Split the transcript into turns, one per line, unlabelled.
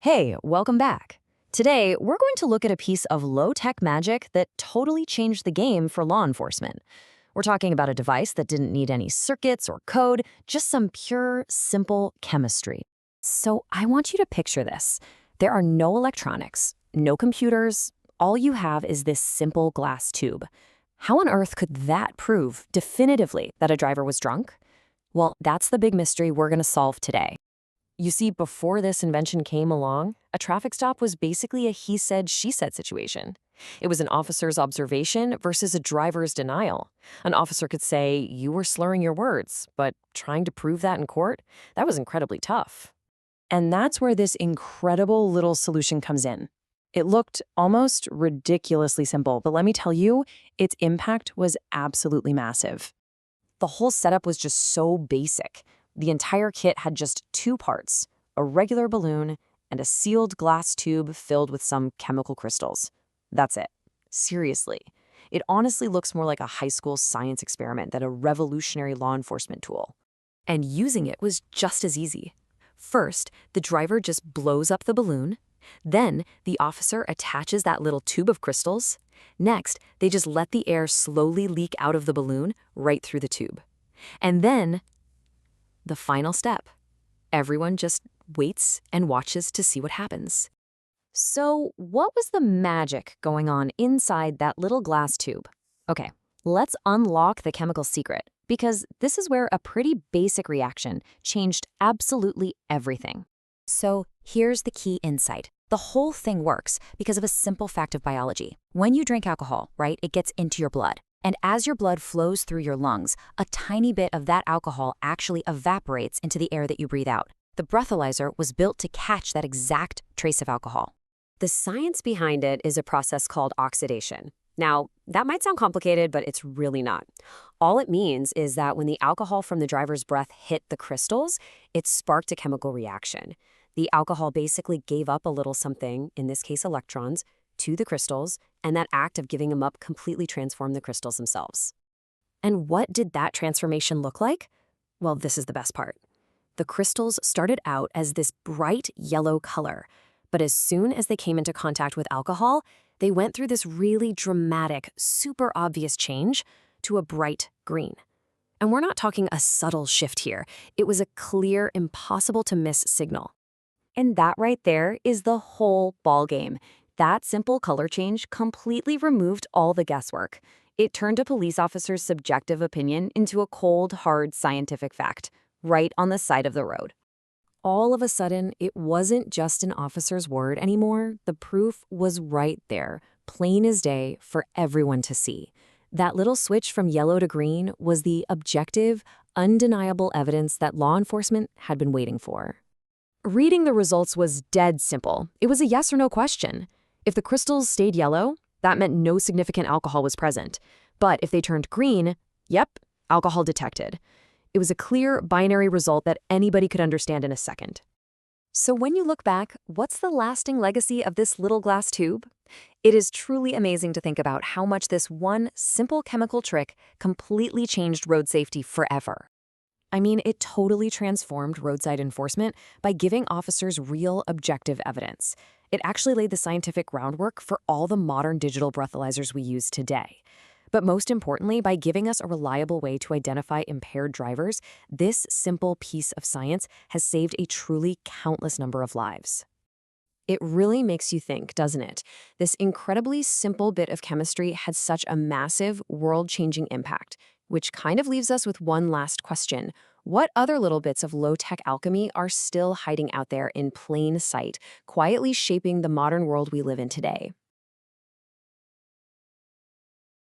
Hey, welcome back. Today, we're going to look at a piece of low-tech magic that totally changed the game for law enforcement. We're talking about a device that didn't need any circuits or code, just some pure, simple chemistry. So I want you to picture this. There are no electronics, no computers. All you have is this simple glass tube. How on earth could that prove definitively that a driver was drunk? Well, that's the big mystery we're going to solve today. You see, before this invention came along, a traffic stop was basically a he said, she said situation. It was an officer's observation versus a driver's denial. An officer could say, you were slurring your words, but trying to prove that in court, that was incredibly tough. And that's where this incredible little solution comes in. It looked almost ridiculously simple, but let me tell you, its impact was absolutely massive. The whole setup was just so basic. The entire kit had just two parts, a regular balloon and a sealed glass tube filled with some chemical crystals. That's it. Seriously. It honestly looks more like a high school science experiment than a revolutionary law enforcement tool. And using it was just as easy. First, the driver just blows up the balloon. Then, the officer attaches that little tube of crystals. Next, they just let the air slowly leak out of the balloon right through the tube. And then, the final step. Everyone just waits and watches to see what happens. So, what was the magic going on inside that little glass tube? Okay, let's unlock the chemical secret, because this is where a pretty basic reaction changed absolutely everything. So, here's the key insight. The whole thing works because of a simple fact of biology. When you drink alcohol, right, it gets into your blood. And as your blood flows through your lungs, a tiny bit of that alcohol actually evaporates into the air that you breathe out. The breathalyzer was built to catch that exact trace of alcohol. The science behind it is a process called oxidation. Now, that might sound complicated, but it's really not. All it means is that when the alcohol from the driver's breath hit the crystals, it sparked a chemical reaction. The alcohol basically gave up a little something, in this case electrons, to the crystals, and that act of giving them up completely transformed the crystals themselves. And what did that transformation look like? Well, this is the best part. The crystals started out as this bright yellow color, but as soon as they came into contact with alcohol, they went through this really dramatic, super obvious change to a bright green. And we're not talking a subtle shift here. It was a clear, impossible to miss signal. And that right there is the whole ballgame. That simple color change completely removed all the guesswork. It turned a police officer's subjective opinion into a cold, hard scientific fact, right on the side of the road. All of a sudden, it wasn't just an officer's word anymore. The proof was right there, plain as day for everyone to see. That little switch from yellow to green was the objective, undeniable evidence that law enforcement had been waiting for. Reading the results was dead simple. It was a yes or no question. If the crystals stayed yellow, that meant no significant alcohol was present. But if they turned green, yep, alcohol detected. It was a clear binary result that anybody could understand in a second. So when you look back, what's the lasting legacy of this little glass tube? It is truly amazing to think about how much this one simple chemical trick completely changed road safety forever. I mean, it totally transformed roadside enforcement by giving officers real objective evidence. It actually laid the scientific groundwork for all the modern digital breathalyzers we use today. But most importantly, by giving us a reliable way to identify impaired drivers, this simple piece of science has saved a truly countless number of lives. It really makes you think, doesn't it? This incredibly simple bit of chemistry had such a massive, world-changing impact, which kind of leaves us with one last question. What other little bits of low-tech alchemy are still hiding out there in plain sight, quietly shaping the modern world we live in today?